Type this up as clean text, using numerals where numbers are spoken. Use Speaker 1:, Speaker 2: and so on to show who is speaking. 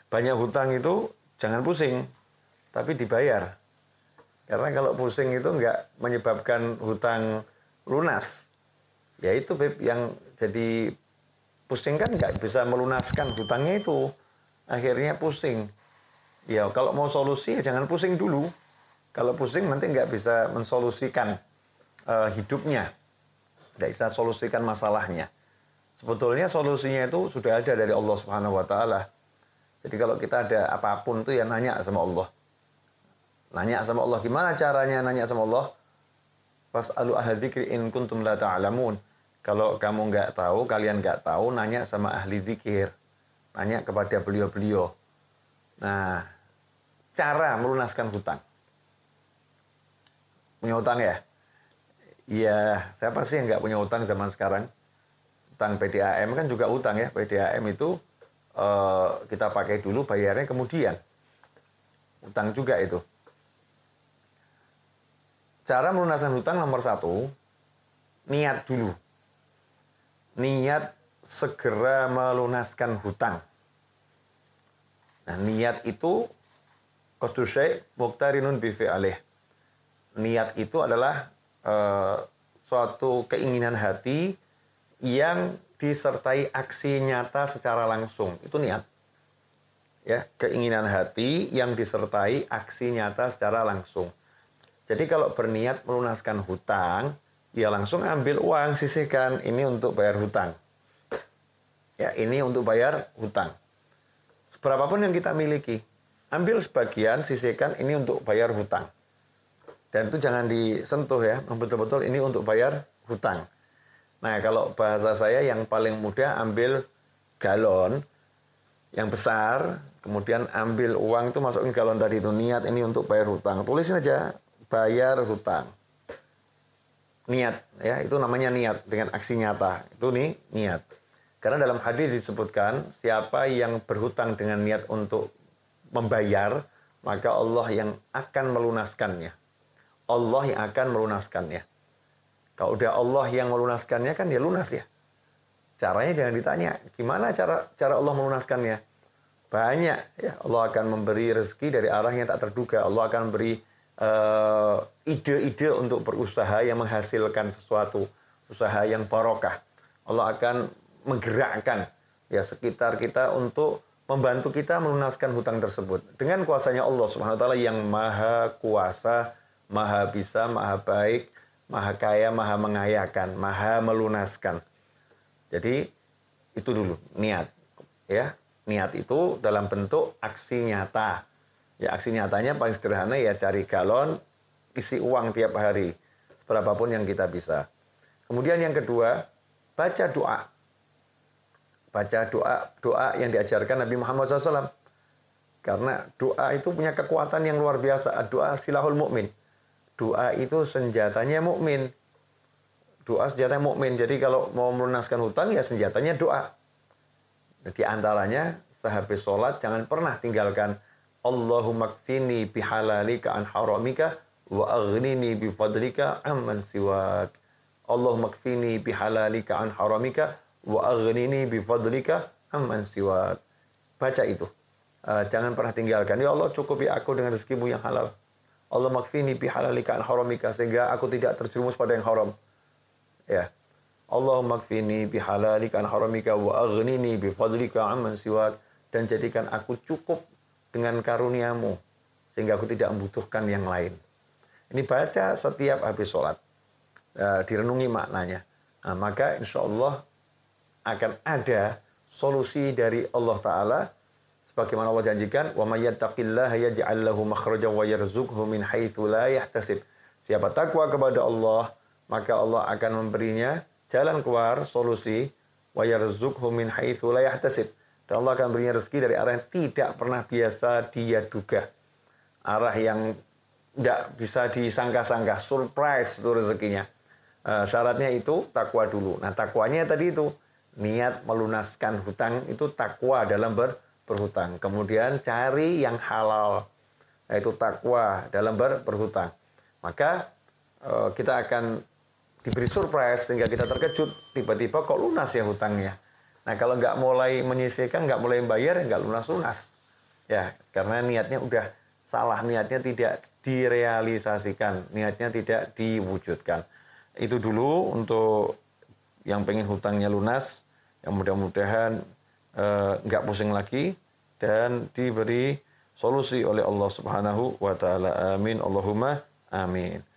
Speaker 1: banyak hutang itu jangan pusing, tapi dibayar. Karena kalau pusing itu nggak menyebabkan hutang lunas. Ya itu Beb, yang jadi pusing kan nggak bisa melunaskan hutangnya itu. Akhirnya pusing. Ya kalau mau solusi ya jangan pusing dulu. Kalau pusing nanti nggak bisa mensolusikan hidupnya. Nggak bisa solusikan masalahnya. Sebetulnya solusinya itu sudah ada dari Allah Subhanahu wa taala. Jadi kalau kita ada apapun tuh ya nanya sama Allah. Nanya sama Allah, gimana caranya nanya sama Allah? Fas'alu ahla dzikri in kuntum la ta'lamun. Kalau kamu nggak tahu, kalian nggak tahu, nanya sama ahli dzikir. Nanya kepada beliau-beliau. Nah, cara melunaskan hutang. Punya hutang ya? Iya, siapa sih yang nggak punya hutang zaman sekarang? Utang PDAM kan juga utang ya. PDAM itu kita pakai dulu, bayarnya kemudian. Utang juga itu. Cara melunaskan hutang nomor 1, niat dulu. Niat segera melunaskan hutang. Nah, niat itu qasdu syai' muqtarinun bi fi'lih. Niat itu adalah suatu keinginan hati yang disertai aksi nyata secara langsung. Itu niat. Ya, keinginan hati yang disertai aksi nyata secara langsung. Jadi kalau berniat melunaskan hutang, ya langsung ambil uang, sisihkan. Ini untuk bayar hutang. Ya, ini untuk bayar hutang. Seberapapun yang kita miliki, ambil sebagian, sisihkan, ini untuk bayar hutang. Dan itu jangan disentuh ya, betul-betul ini untuk bayar hutang. Nah, kalau bahasa saya yang paling mudah, ambil galon yang besar, kemudian ambil uang itu masukin galon tadi itu, niat ini untuk bayar hutang. Tulisin aja, bayar hutang. Niat, ya, itu namanya niat dengan aksi nyata. Itu nih, niat. Karena dalam hadis disebutkan, siapa yang berhutang dengan niat untuk membayar, maka Allah yang akan melunaskannya. Allah yang akan melunaskannya. Kalau udah Allah yang melunaskannya kan ya lunas ya. Caranya jangan ditanya, gimana cara Allah melunaskannya? Banyak ya, Allah akan memberi rezeki dari arah yang tak terduga. Allah akan beri ide-ide untuk berusaha yang menghasilkan sesuatu, usaha yang barokah. Allah akan menggerakkan ya sekitar kita untuk membantu kita melunaskan hutang tersebut dengan kuasanya Allah Subhanahu wa taala yang maha kuasa, maha bisa, maha baik, maha kaya, maha mengayakan, maha melunaskan. Jadi itu dulu niat ya. Niat itu dalam bentuk aksi nyata. Ya, aksi nyatanya paling sederhana ya cari galon, isi uang tiap hari seberapapun yang kita bisa. Kemudian yang kedua, baca doa. Baca doa yang diajarkan Nabi Muhammad SAW. Karena doa itu punya kekuatan yang luar biasa. Doa silahul mukmin. Doa itu senjatanya mukmin. Doa senjatanya mukmin. Jadi kalau mau melunaskan hutang ya senjatanya doa. Di antaranya sehabis sholat jangan pernah tinggalkan Allahumma kfini bihalalika an haramika wa aghnini bifadlika amman siwak. Allahumma kfini bihalalika an haramika wa aghnini bifadlika amman siwak. Baca itu. Jangan pernah tinggalkan. Ya Allah, cukupi aku dengan rezekimu yang halal. Allah makfini bihalalika an haramika, sehingga aku tidak terjerumus pada yang haram. Ya. Allah makfini bihalalika an haramika wa aghnini bifadlika amman siwak, dan jadikan aku cukup dengan karuniamu sehingga aku tidak membutuhkan yang lain. Ini baca setiap habis sholat. Direnungi maknanya. Nah, maka insya Allah akan ada solusi dari Allah Ta'ala sebagaimana Allah janjikan, wa may yattaqillaha yaj'al lahu makhrajan wa yarzuqhu min haitsu la yahtasib. Siapa takwa kepada Allah, maka Allah akan memberinya jalan keluar, solusi, wa yarzuqhu min haitsu la yahtasib. Dan Allah akan berinya rezeki dari arah yang tidak pernah biasa dia duga. Arah yang tidak bisa disangka-sangka, surprise itu rezekinya. Syaratnya itu takwa dulu. Nah, takwanya tadi itu niat melunaskan hutang, itu takwa dalam berhutang. Kemudian cari yang halal, yaitu takwa dalam berhutang. Maka kita akan diberi surprise sehingga kita terkejut, tiba-tiba kok lunas ya hutangnya. Nah, kalau nggak mulai menyisihkan, nggak mulai membayar, ya nggak lunas-lunas. Ya, karena niatnya udah salah, niatnya tidak direalisasikan, niatnya tidak diwujudkan. Itu dulu untuk yang pengen hutangnya lunas, yang mudah-mudahan nggak pusing lagi dan diberi solusi oleh Allah Subhanahu wa taala. Amin Allahumma amin.